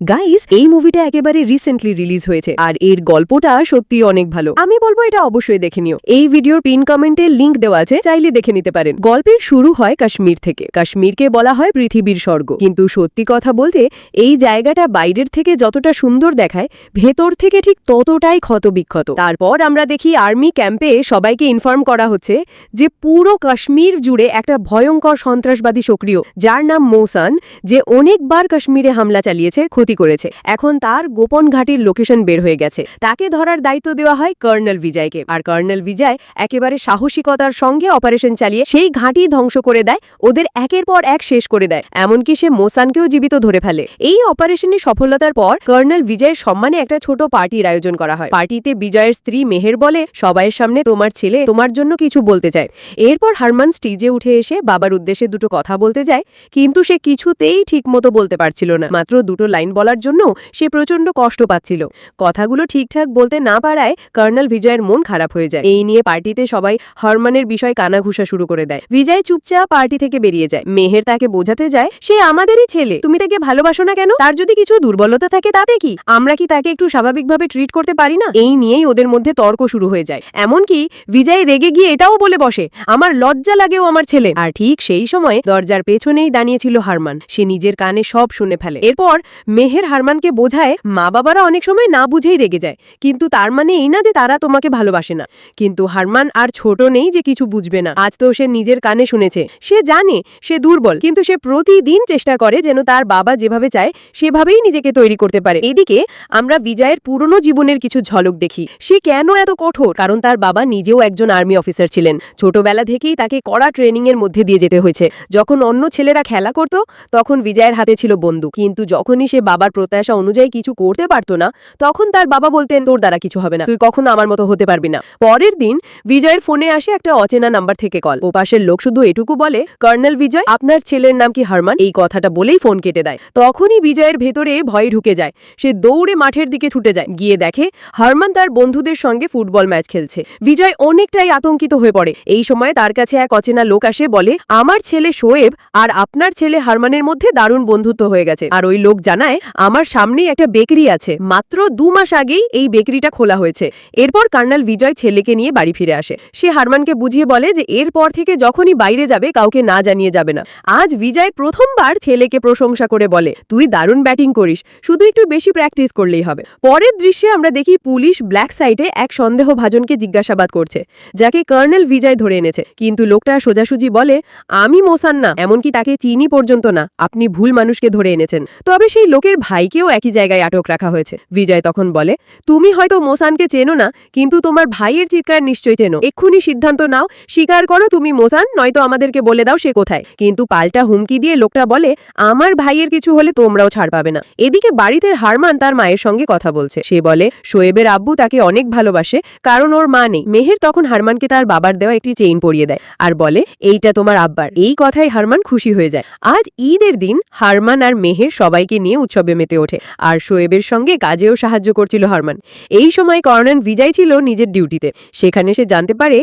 Guys, এই মুভিটা একেবারে রিসেন্টলি রিলিজ হয়েছে আর এর গল্পটা সত্যি অনেক ভালো। আমি বলবো এটা অবশ্যই দেখে নিও। এই ভিডিওর পিন কমেন্টে লিংক দেওয়া আছে, চাইলে দেখে নিতে পারেন। গল্পের শুরু হয় কাশ্মীর থেকে। কাশ্মীরকে বলা হয় পৃথিবীর স্বর্গ, কিন্তু সত্যি কথা বলতে এই জায়গাটা বাইরের থেকে যতটা সুন্দর দেখায়, ভেতর থেকে ঠিক ততটাই ক্ষতবিক্ষত। তারপর আমরা দেখি আর্মি ক্যাম্পে সবাইকে ইনফর্ম করা হচ্ছে যে পুরো কাশ্মীর জুড়ে একটা ভয়ঙ্কর সন্ত্রাসবাদী সক্রিয়, যার নাম মৌসান, যে অনেকবার কাশ্মীরে হামলা চালিয়েছে, করেছে। এখন তার গোপন ঘাটির লোকেশন বের হয়ে গেছে। তাকে ধরার দায়িত্ব দেওয়া হয় কর্নেল বিজয়কে। আর কর্নেল বিজয় একেবারে সাহসিকতার সঙ্গে অপারেশন চালিয়ে সেই ঘাঁটি ধ্বংস করে দেয়, ওদের একের পর এক শেষ করে দেয়। এমনকি সে মোসানকেও জীবিত ধরে ফেলে। এই অপারেশনের সফলতার পর কর্নেল বিজয়ের সম্মানে একটা ছোট পার্টির আয়োজন করা হয়। পার্টিতে বিজয়ের স্ত্রী মেহের বলে, সবাইয়ের সামনে তোমার ছেলে তোমার জন্য কিছু বলতে চায়। এরপর হারমান স্টেজে উঠে এসে বাবার উদ্দেশ্যে দুটো কথা বলতে যায়, কিন্তু সে কিছুতেই ঠিকমতো বলতে পারছিল না। মাত্র দুটো লাইন বলার জন্য সে প্রচন্ড কষ্ট পাচ্ছিল। কথাগুলো ঠিকঠাক বলতে না পারায় কর্নেল বিজয়ের মন খারাপ হয়ে যায়। এই নিয়ে পার্টিতে সবাই হারমানের বিষয় কানাঘুষা শুরু করে দেয়। বিজয় চুপচাপ পার্টি থেকে বেরিয়ে যায়। মেহের তাকে বোঝাতে যায়, সে আমাদেরই ছেলে, তুমি তাকে ভালোবাসো না কেন? তার যদি কিছু দুর্বলতা থাকে তাতে কি? আমরা কি তাকে একটু স্বাভাবিকভাবে ট্রিট করতে পারি না? এই নিয়েই ওদের মধ্যে তর্ক শুরু হয়ে যায়। এমনকি বিজয় রেগে গিয়ে এটাও বলে বসে, আমার লজ্জা লাগেও আমার ছেলে। আর ঠিক সেই সময় দরজার পেছনেই দাঁড়িয়েছিল হারমান। সে নিজের কানে সব শুনে ফেলে। এরপর মেহের হারমানকে বোঝায়, মা বাবারা অনেক সময় না বুঝেই রেগে যায়, কিন্তু তার মানে এই না যে তারা তোমাকে ভালোবাসে না। কিন্তু হারমান আর ছোট নেই যে কিছু বুঝবে না। আজ তো সে নিজের কানে শুনেছে। সে জানে সে দুর্বল, কিন্তু সে প্রতিদিন চেষ্টা করে যেন তার বাবা যেভাবে চায় সেভাবেই নিজেকে তৈরি করতে পারে। এদিকে আমরা বিজয়ের পুরনো জীবনের কিছু ঝলক দেখি। সে কেন এত কঠোর? কারণ তার বাবা নিজেও একজন আর্মি অফিসার ছিলেন। ছোটবেলা থেকেই তাকে কড়া ট্রেনিং এর মধ্যে দিয়ে যেতে হয়েছে। যখন অন্য ছেলেরা খেলা করত তখন বিজয়ের হাতে ছিল বন্দুক, কিন্তু যখনই সে বাবার প্রত্যাশা অনুযায়ী কিছু করতে পারতো না, তখন তার বাবা বলতেন, তোর দ্বারা কিছু হবে না, তুই কখনো আমার মতো হতে পারবি না। পরের দিন বিজয়ের ফোনে আসে একটা অচেনা নাম্বার থেকে কল। ও পাশের লোক শুধু এটুকু বলে, কর্নেল বিজয়, আপনার ছেলের নাম কি হারমান? এই কথাটা বলেই ফোন কেটে দেয়। তখনই বিজয়ের ভেতরে ভয় ঢুকে যায়। সে দৌড়ে মাঠের দিকে ছুটে যায়। গিয়ে দেখে হারমান তার বন্ধুদের সঙ্গে ফুটবল ম্যাচ খেলছে। বিজয় অনেকটাই আতঙ্কিত হয়ে পড়ে। এই সময় তার কাছে এক অচেনা লোক আসে, বলে, আমার ছেলে শোয়েব আর আপনার ছেলে হারমানের মধ্যে দারুণ বন্ধুত্ব হয়ে গেছে। আর ওই লোক জানায়, আমার সামনেই একটা বেকারি আছে, মাত্র 2 মাস আগেই এই বেকারিটা খোলা হয়েছে। এরপর কর্নেল বিজয় ছেলেকে নিয়ে বাড়ি ফিরে আসে। সে হারমানকে বুঝিয়ে বলে যে এরপর থেকে যখনই বাইরে যাবে কাউকে না জানিয়ে যাবে না। আজ বিজয় প্রথমবার ছেলেকে প্রশংসা করে বলে, তুই দারুণ ব্যাটিং করিস, শুধু একটু বেশি প্র্যাকটিস করলেই হবে। পরের দৃশ্যে আমরা দেখি পুলিশ ব্ল্যাক সাইটে এক সন্দেহভাজনকে জিজ্ঞাসাবাদ করছে, যাকে কর্নেল বিজয় ধরে এনেছে। কিন্তু লোকটা সোজাসুজি বলে, আমি মোসান না, এমনকি তাকে চিনি পর্যন্ত না, আপনি ভুল মানুষকে ধরে এনেছেন। তবে সেই লোকের ভাইকেও একই জায়গায় আটক রাখা হয়েছে। বিজয় তখন বলে, তুমি হয়তো মোসানকে চেনো না, কিন্তু তোমার ভাইয়ের চিৎকার নিশ্চয়ই চেনো। এক্ষুনি সিদ্ধান্ত নাও, স্বীকার করো তুমি মোসান, নয়তো আমাদেরকে বলে দাও সে কোথায়। কিন্তু পাল্টা হুমকি দিয়ে লোকটা বলে, আমার ভাইয়ের কিছু হলে তোমরাও ছাড় পাবে না। এদিকে বাড়িতে হারমান তার মায়ের সঙ্গে কথা বলছে। সে বলে, শোয়েবের আব্বু তাকে অনেক ভালোবাসে, কারণ ওর মা নেই। মেহের তখন হারমানকে তার বাবার দেওয়া একটি চেইন পরিয়ে দেয় আর বলে, এইটা তোমার আব্বার। এই কথায় হারমান খুশি হয়ে যায়। আজ ঈদের দিন হারমান আর মেহের সবাইকে নিয়ে উৎসবে মেতে ওঠে। আর শোয়েবের সঙ্গে কাজেও সাহায্য করছিল হারমান। এই সময় কর্নেল বিজয় ছিল নিজের ডিউটিতে। সেখানে সে জানতে পারে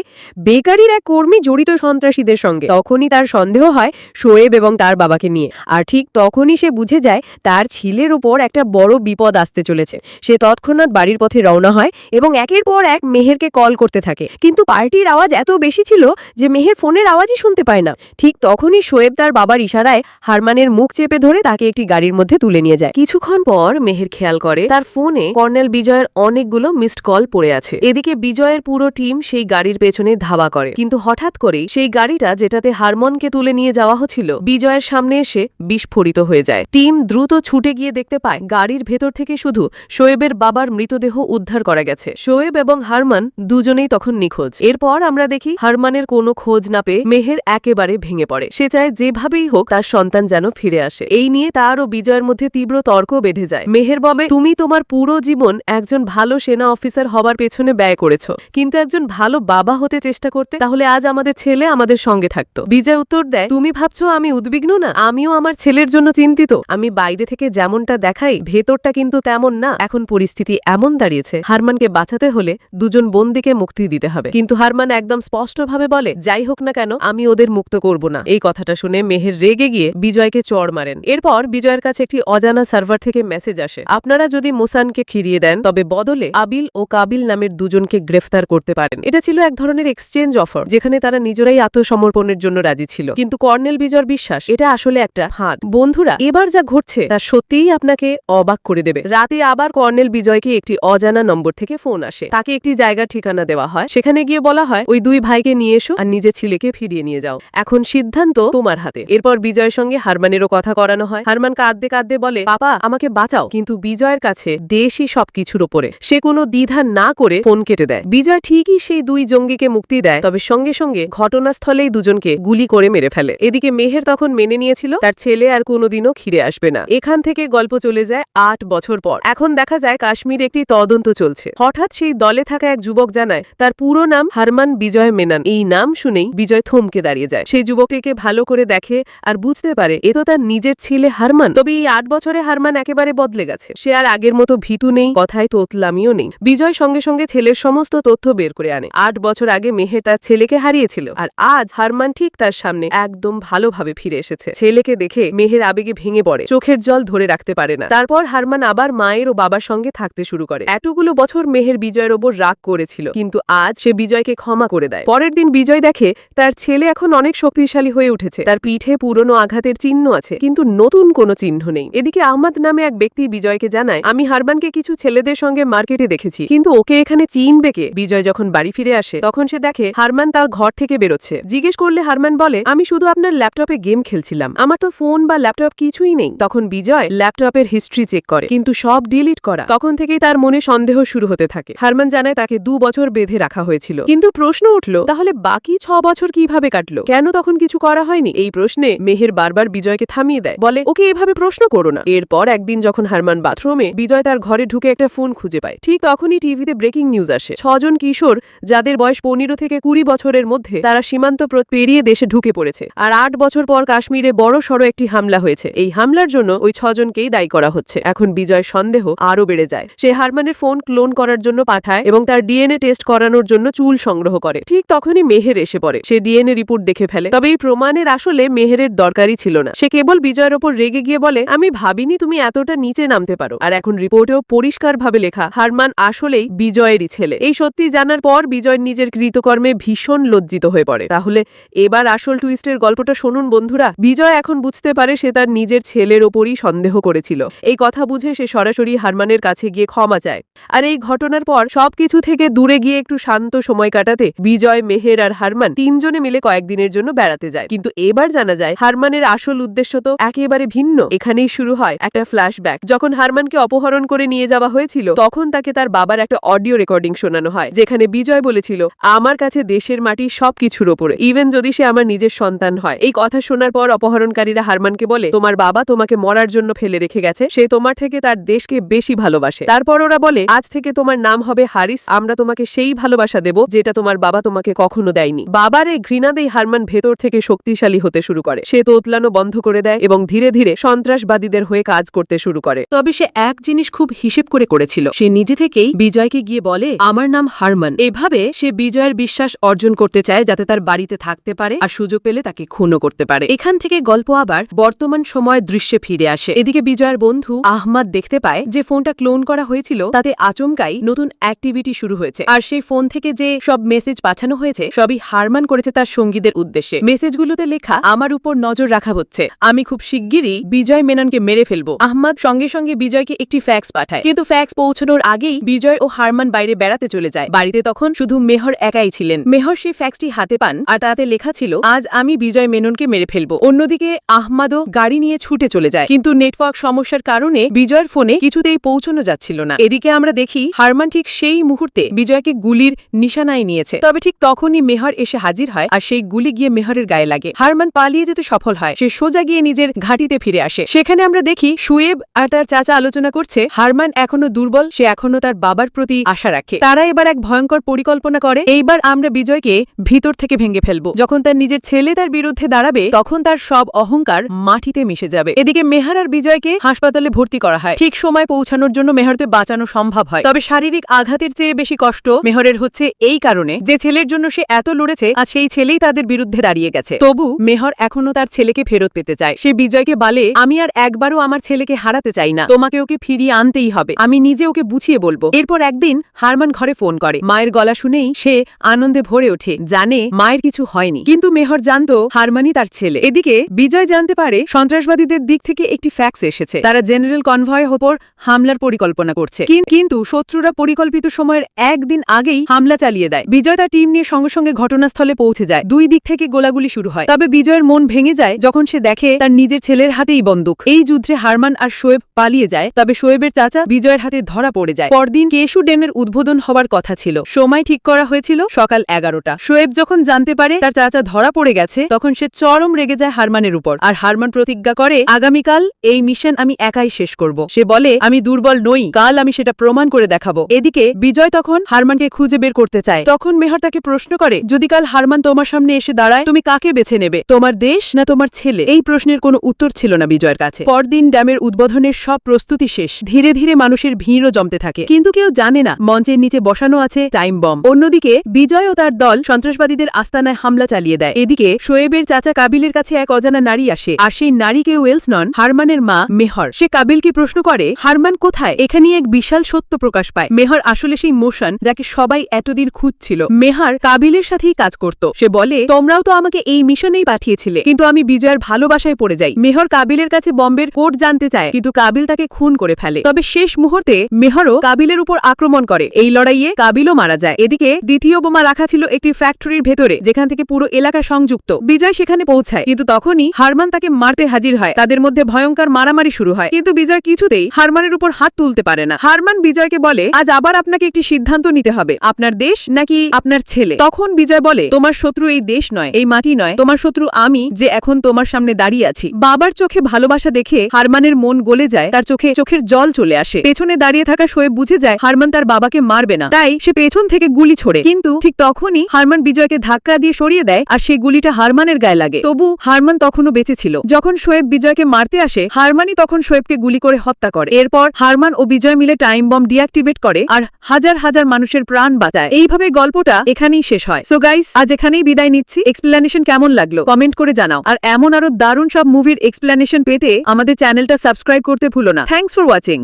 বেকারির এক কর্মী জড়িত সন্ত্রাসীদের সঙ্গে। তখনই তার সন্দেহ হয় শোয়েব এবং তার বাবাকে নিয়ে। আর ঠিক তখনই সে বুঝে যায় তার ছেলের উপর একটা বড় বিপদ আসতে চলেছে। সে তৎক্ষণাৎ বাড়ির পথে রওনা হয় এবং একের পর এক মেহেরকে কল করতে থাকে। কিন্তু পার্টির আওয়াজ এত বেশি ছিল যে মেহের ফোনের আওয়াজই শুনতে পায় না। ঠিক তখনই শোয়েব তার বাবার ইশারায় হারমানের মুখ চেপে ধরে তাকে একটি গাড়ির মধ্যে তুলে নিয়ে যায়। কিছুক্ষণ পর মেহের খেয়াল করে তার ফোনে কর্নেল বিজয়ের অনেকগুলো মিসড কল পড়ে আছে। এদিকে বিজয়ের পুরো টিম সেই গাড়ির পেছনে ধাওয়া করে, কিন্তু হঠাৎ করেই সেই গাড়িটা, যেটাতে হারমনকে তুলে নিয়ে যাওয়া হচ্ছিল, বিজয়ের সামনে এসে বিস্ফোরিত হয়ে যায়। টিম দ্রুত ছুটে গিয়ে দেখতে পায় গাড়ির ভেতর থেকে শুধু শোয়েবের বাবার মৃতদেহ উদ্ধার করা গেছে। শোয়েব এবং হারমান দুজনেই তখন নিখোঁজ। এরপর আমরা দেখি হারমানের কোনো খোঁজ না পেয়ে মেহের একেবারে ভেঙে পড়ে। সে চায় যেভাবেই হোক তার সন্তান যেন ফিরে আসে। এই নিয়ে তার ও বিজয়ের মধ্যে তীব্র তর্ক বেঁধে যায়। মেহের বলে, তুমি তোমার পুরো জীবন একজন ভালো সেনা অফিসার হবার পেছনে ব্যয় করেছ, কিন্তু একজন ভালো বাবা হতে চেষ্টা করতে, তাহলে আজ আমাদের ছেলে আমাদের সঙ্গে থাকতো। বিজয় উত্তর দেয়, তুমি ভাবছো আমি উদ্বিগ্ন না? আমিও আমার ছেলের জন্য চিন্তিত। আমি বাইরে থেকে যেমনটা দেখাই, ভেতরটা কিন্তু তেমন না। এখন পরিস্থিতি এমন দাঁড়িয়েছে, হারমানকে বাঁচাতে হলে দুজন বন্দীকে মুক্তি দিতে হবে। কিন্তু হারমান একদম স্পষ্টভাবে বলে, যাই হোক না কেন আমি ওদের মুক্ত করব না। এই কথাটা শুনে মেহের রেগে গিয়ে বিজয়কে চড় মারেন। এরপর বিজয়ের কাছে একটি অজানা সার্ভার থেকে মেসেজ আসে, আপনারা যদি মোসানকে ফিরিয়ে দেন তবে বদলে আবিল ও কাবিল নামের দুজনকে গ্রেফতার করতে পারেন। এটা ছিল এক ধরনের এক্সচেঞ্জ অফার, যেখানে তারা নিজেরাই আত্মসমর্পণের জন্য রাজি ছিল। কিন্তু কর্নেল বিজয়ের বিশ্বাস এটা আসলে একটা ফাঁদ। বন্ধুরা, এবার যা ঘটছে তা সত্যিই আপনাকে অবাক করে দেবে। রাতে আবার কর্নেল বিজয়কে একটি অজানা নম্বর থেকে ফোন আসে। তাকে একটি জায়গার ঠিকানা দেওয়া হয়। সেখানে গিয়ে বলা হয়, ওই দুই ভাইকে নিয়ে এসো আর নিজের ছেলেকে ফিরিয়ে নিয়ে যাও। এখন সিদ্ধান্ত তোমার হাতে। এরপর বিজয়ের সঙ্গে হারমানেরও কথা করানো হয়। হারমান কাঁদতে কাঁদতে বলে, পাপা আমাকে বাঁচাও। কিন্তু বিজয়ের কাছে দেশই সবকিছুর ওপরে। সে কোনো দ্বিধা না করে ফোন কেটে দেয়। বিজয় ঠিকই সেই দুই জঙ্গিকে মুক্তি দেয়, তবে সঙ্গে সঙ্গে ঘটনাস্থলেই দুজনকে গুলি করে মেরে ফেলে। এদিকে মেহের তখন মেনে নিয়েছিল তার ছেলে আর কোনোদিনও ফিরে আসবে না। এখান থেকে গল্প চলে যায় ৮ বছর পর। এখন দেখা যায় কাশ্মীরে একটি তদন্ত চলছে। হঠাৎ সেই দলে থাকা এক যুবক জানায় তার পুরো নাম হারমান বিজয় মেনন। এই নাম শুনেই বিজয় থমকে দাঁড়িয়ে যায়। সেই যুবকটিকে ভালো করে দেখে আর বুঝতে পারে এ তো তার নিজের ছেলে হারমান। তবে এই ৮ বছরে হারমান একেবারে বদলে গেছে। সে আর আগের মতো ভীতু নেই, কথায় তোতলামিও নেই। বিজয় সঙ্গে সঙ্গে ছেলের সমস্ত তথ্য বের করে আনে। ৮ বছর আগে মেহের তার ছেলেকে হারিয়েছিল, আর আজ হারমান ঠিক তার সামনে একদম ভালোভাবে ফিরে এসেছে। ছেলেকে দেখে মেহের আবেগে ভেঙে পড়ে, চোখের জল ধরে রাখতে পারে না। তারপর হারমান আবার মায়ের ও বাবার সঙ্গে থাকতে শুরু করে। এতগুলো বছর মেহের বিজয়ের ওপর রাগ করেছিল, কিন্তু আজ সে বিজয়কে ক্ষমা করে দেয়। পরের দিন বিজয় দেখে তার ছেলে এখন অনেক শক্তিশালী হয়ে উঠেছে। তার পিঠে পুরনো আঘাতের চিহ্ন আছে, কিন্তু নতুন কোনো চিহ্ন নেই। এদিকে আহমদ নামে এক ব্যক্তি বিজয়কে জানায়, আমি হারমানকে কিছু ছেলেদের সঙ্গে মার্কেটে দেখেছি, কিন্তু ওকে এখানে চিনবে কে? বিজয় যখন বাড়ি ফিরে আসে তখন সে দেখে হারমান তার ঘর থেকে বেরোচ্ছে। জিজ্ঞেস করলে হারমান বলে, আমি শুধু আপনার ল্যাপটপে গেম খেলছিলাম, আমার তো ফোন বা ল্যাপটপ কিছুই নেই। তখন বিজয় ল্যাপটপের হিস্ট্রি চেক করে, কিন্তু সব ডিলিট করা। তখন থেকেই তার মনে সন্দেহ শুরু হতে থাকে। হারমান জানায় তাকে 2 বছর বেঁধে রাখা হয়েছিল। কিন্তু প্রশ্ন উঠল, তাহলে বাকি 6 বছর কিভাবে কাটলো? কেন তখন কিছু করা হয়নি? এই প্রশ্নে মেহের বারবার বিজয়কে থামিয়ে দেয়, বলে ওকে এভাবে প্রশ্ন করো না। এরপর একদিন যখন হারমান বাথরুমে, বিজয় তার ঘরে ঢুকে একটা ফোন খুঁজে পায়। ঠিক তখনই টিভিতে ব্রেকিং নিউজ আসে। 6 জন কিশোর, যাদের বয়স 15 থেকে 20 বছরের মধ্যে, তারা সীমান্ত পেরিয়ে দেশে ঢুকে পড়েছে। আর 8 বছর পর কাশ্মীরে বড় সড় একটি হামলা হয়েছে। এই হামলার জন্য ওই 6 জনকেই দায়ী করা হচ্ছে। এখন বিজয় সন্দেহ আরো বেড়ে যায়। সে হারমানের ফোন ক্লোন করার জন্য পাঠায় এবং তার ডিএনএ টেস্ট করানোর জন্য চুল সংগ্রহ করে। ঠিক তখনই মেহের এসে পড়ে। সে ডিএনএ রিপোর্ট দেখে ফেলে, তবে এই প্রমাণের আসলে মেহেরের দরকারই ছিল না। সে কেবল বিজয়ের ওপর রেগে গিয়ে বলে, আমি ভাবিনি তুমি এতটা নিচে নামতে পারো। আর এখন রিপোর্টেও পরিষ্কারভাবে লেখা, হারমান আসলেই বিজয়েরই ছেলে। এই সত্যি জানার পর বিজয় নিজের কৃতকর্মে ভীষণ লজ্জিত হয়ে পড়ে। তাহলে এবার আসল টুইস্টের গল্পটা শুনুন বন্ধুরা। বিজয় এখন বুঝতে পারে সে তার নিজের ছেলের ওপরই সন্দেহ করেছিল। এই কথা বুঝে সে সরাসরি হারমানের কাছে গিয়ে ক্ষমা চায়। আর এই ঘটনার পর সবকিছু থেকে দূরে গিয়ে একটু শান্ত সময় কাটাতে বিজয়, মেহের আর হারমান 3 জনে মিলে কয়েকদিনের জন্য বেড়াতে যায়। কিন্তু এবার জানা যায় হারমানের আসল উদ্দেশ্য তো একেবারে ভিন্ন। এখানেই শুরু হয় একটা ফ্ল্যাশব্যাক। যখন হারমানকে অপহরণ করে নিয়ে যাওয়া হয়েছিল তখন তাকে তার বাবার একটা অডিও রেকর্ডিং শোনানো হয়, যেখানে বিজয় বলেছিল, আমার কাছে দেশের মাটি সবকিছুর ওপরে, ইভেন যদি সে আমার নিজের সন্তান হয়। এই কথা শোনার পর অপহরণকারীরা হারমানকে বলে, তোমার বাবা তোমাকে মরার জন্য ফেলে রেখে গেছে, সে তোমার থেকে তার দেশকে বেশি ভালোবাসে। তারপর ওরা বলে, আজ থেকে তোমার নাম হবে হারিস, আমরা তোমাকে সেই ভালোবাসা দেব যেটা তোমার বাবা তোমাকে কখনো দেয়নি। বাবার এই ঘৃণাতেই হারমান ভেতর থেকে শক্তিশালী হতে শুরু করে। সে তোতলানো বন্ধ করে দেয় এবং ধীরে ধীরে সন্ত্রাসবাদীদের হয়ে কাজ করতে শুরু করে। তবে সে এক জিনিস খুব হিসেব করে করেছিল, সে নিজে থেকেই বিজয়কে গিয়ে বলে, আমার নাম হারমান। এভাবে সে বিজয়ের বিশ্বাস অর্জন করতে চায়, যাতে তার বাড়িতে থাকতে পারে আর সুযোগ পেলে তাকে খুনও করতে পারে। এখান থেকে গল্প আবার বর্তমান সময়ের দৃশ্যে ফিরে আসে। এদিকে বিজয়ের বন্ধু আহমদ দেখতে পায় যে ফোনটা ক্লোন করা হয়েছিল তাতে আচমকাই নতুন অ্যাক্টিভিটি শুরু হয়েছে। আর সেই ফোন থেকে যে সব মেসেজ পাঠানো হয়েছে সবই হারমান করেছে তার সঙ্গীদের উদ্দেশ্যে। মেসেজগুলোতে লেখা, আমার উপর নজর রাখা হচ্ছে, আমি খুব শিগগিরই বিজয় মেননকে মেরে ফেলবো। আহমদ সঙ্গে সঙ্গে বিজয়কে একটি ফ্যাক্স পাঠায়, কিন্তু ফ্যাক্স পৌঁছানোর আগেই বিজয় ও হারমান বাইরে বেড়াতে চলে যায়। বাড়িতে তখন শুধু মেহর একাই ছিলেন। মেহর সেই ফ্যাক্সটি হাতে পান আর তাতে লেখা ছিল, আজ আমি বিজয় মেননকে মেরে ফেলবো। অন্যদিকে আহমদও গাড়ি নিয়ে ছুটে চলে যায়, কিন্তু নেটওয়ার্ক সমস্যার কারণে বিজয়ের ফোনে কিছুতেই পৌঁছানো যাচ্ছিল না। এদিকে আমরা দেখি হারমান ঠিক সেই মুহূর্তে বিজয়কে গুলির নিশানায় নিয়েছে। তবে ঠিক তখনই মেহর এসে হাজির হয় আর সেই গুলি গিয়ে মেহরের গায়ে লাগে। হারমান পালিয়ে যেতে সফল হয়। সে সোজা গিয়ে নিজের ঘাঁটিতে ফিরে আসে। সেখানে আমরা দেখি শুয়েব আর তার চাচা আলোচনা করছে, হারমান এখনো দুর্বল, সে এখনো তার বাবার প্রতি আশা রাখে। তারা এবার এক ভয়ঙ্কর পরিকল্পনা করে, এইবার আমরা বিজয়কে ভিতর থেকে ভেঙে ফেলবো। যখন তার নিজের ছেলে তার বিরুদ্ধে দাঁড়াবে তখন তার সব অহংকার মাটিতে মিশে যাবে। এদিকে মেহর আর বিজয়কে হাসপাতালে ভর্তি করা হয়। ঠিক সময় পৌঁছানোর জন্য মেহরকে বাঁচানো সম্ভব হয়। তবে শারীরিক আঘাতের চেয়ে বেশি কষ্ট মেহরের হচ্ছে এই কারণে যে ছেলের জন্য সে এত লড়েছে আর সেই ছেলেই তাদের বিরুদ্ধে দাঁড়িয়ে গেছে। তবু মেহর এখনো তার ছেলেকে ফেরত পেতে চায়। সে বিজয়কে বলে, আমি আর একবারও আমার আমার ছেলেকে হারাতে চাই না, তোমাকে ওকে ফিরিয়ে আনতেই হবে, আমি নিজে ওকে বুঝিয়ে বলবো। এরপর একদিন হারমান ঘরে ফোন করে, মায়ের গলা শুনেই সে আনন্দে ভরে ওঠে, জানে মায়ের কিছু হয়নি, কিন্তু মেহর জানতো হারমানই তার ছেলে। এদিকে বিজয় জানতে পারে সন্ত্রাসবাদীদের দিক থেকে একটি ফ্যাক্স এসেছে, তারা জেনারেল কনভয়ের ওপর হামলার পরিকল্পনা করছে, কিন্তু শত্রুরা পরিকল্পিত সময়ের একদিন আগেই হামলা চালিয়ে দেয়। বিজয় তার টিম নিয়ে সঙ্গে সঙ্গে ঘটনাস্থলে পৌঁছে যায়। দুই দিক থেকে গোলাগুলি শুরু হয়, তবে বিজয়ের মন ভেঙে যায় যখন সে দেখে তার নিজের ছেলের হাতেই বন্দুক। এই যুদ্ধে হারমান আর শোয়েব পালিয়ে যায়, তবে শোয়েবের চাচা বিজয়ের হাতে ধরা পড়ে যায়। পরদিন কেশু ড্যামের উদ্বোধন হবার কথা ছিল, সময় ঠিক করা হয়েছিল সকাল 11টা। শোয়েব যখন জানতে পারে তার চাচা ধরা পড়ে গেছে, তখন সে চরম রেগে যায় হারমানের উপর, আর হারমান প্রতিজ্ঞা করে আগামীকাল এই মিশন আমি একাই শেষ করব। সে বলে, আমি দুর্বল নই, কাল আমি সেটা প্রমাণ করে দেখাবো। এদিকে বিজয় তখন হারমানকে খুঁজে বের করতে চায়, তখন মেহর তাকে প্রশ্ন করে, যদি কাল হারমান তোমার সামনে এসে দাঁড়ায়, তুমি কাকে বেছে নেবে, তোমার দেশ না তোমার ছেলে? এই প্রশ্নের কোনো উত্তর ছিল না বিজয়ের কাছে। পরদিন ড্যামের উদ্বোধনের সব প্রস্তুতি শেষ, ধীরে ধীরে মানুষের ভিড়ও জমতে থাকে, কিন্তু কেউ জানে না মঞ্চের নিচে বসানো আছে টাইম বম। অন্যদিকে বিজয় ও তার দল সন্ত্রাসবাদীদের আস্তানায় হামলা চালিয়ে দেয়। এদিকে শোয়েবের চাচা কাবিলের কাছে এক অজানা নারী আসে, আর সেই নারী কেউ ওয়েলস নন, হারমানের মা মেহর। সে কাবিলকে প্রশ্ন করে, হারমান কোথায়? এখানে এক বিশাল সত্য প্রকাশ পায়, মেহর আসলে সেই মোশন যাকে সবাই এতদিন খুঁজছিল। মেহর কাবিলের সাথেই কাজ করত। সে বলে, তোমরাও তো আমাকে এই মিশনেই পাঠিয়েছিলে, কিন্তু আমি বিজয়ের ভালোবাসায় পড়ে যাই। মেহর কাবিলের কাছে বম্বের কোড জানতে চায়, কিন্তু কাবিল তাকে খুন করে ফেলে। তবে শেষ মুহূর্তে মেহরও কাবিলের উপর আক্রমণ করে, এই লড়াইয়ে কাবিলও মারা যায়। এদিকে দ্বিতীয় বোমা রাখা ছিল একটি ফ্যাক্টরির ভেতরে, যেখান থেকে পুরো এলাকা সংযুক্ত। বিজয় সেখানে পৌঁছায়, কিন্তু তখনই হারমান তাকে মারতে হাজির হয়। তাদের মধ্যে ভয়ঙ্কর মারামারি শুরু হয়, কিন্তু বিজয় কিছুতেই হারমানের উপর হাত তুলতে পারে না। হারমান বিজয়কে বলে, আজ আবার আপনাকে একটি সিদ্ধান্ত নিতে হবে, আপনার দেশ নাকি আপনার ছেলে? তখন বিজয় বলে, তোমার শত্রু এই দেশ নয়, এই মাটি নয়, তোমার শত্রু আমি, যে এখন তোমার সামনে দাঁড়িয়ে আছি। বাবার চোখে ভালোবাসা দেখে হারমানের মন গলে যায়, তার চোখের জল চলে আসে। পেছনে দাঁড়িয়ে থাকা শোয়েব বুঝে যায় হারমান তার বাবাকে মারবে না, তাই সে পেছন থেকে গুলি ছোড়ে, কিন্তু ঠিক তখনই হারমান বিজয়কে ধাক্কা দিয়ে সরিয়ে দেয়, আর সেই গুলিটা হারমানের গায়ে লাগে। তবু হারমান তখনও বেঁচে ছিল। যখন শোয়েব বিজয়কে মারতে আসে, হারমানই তখন শোয়েবকে গুলি করে হত্যা করে। এরপর হারমান ও বিজয় মিলে টাইম বম ডিঅ্যাক্টিভেট করে আর হাজার হাজার মানুষের প্রাণ বাঁচায়। এইভাবে গল্পটা এখানেই শেষ হয়। সো গাইস, আজ এখানেই বিদায় নিচ্ছি। এক্সপ্লেনেশন কেমন লাগলো কমেন্ট করে জানাও, আর এমন আরো দারুণ সব মুভির এক্সপ্লেনেশন পেতে আমাদের চ্যানেলটা সাবস্ক্রাইব করতে ভুলো না। Thanks for watching.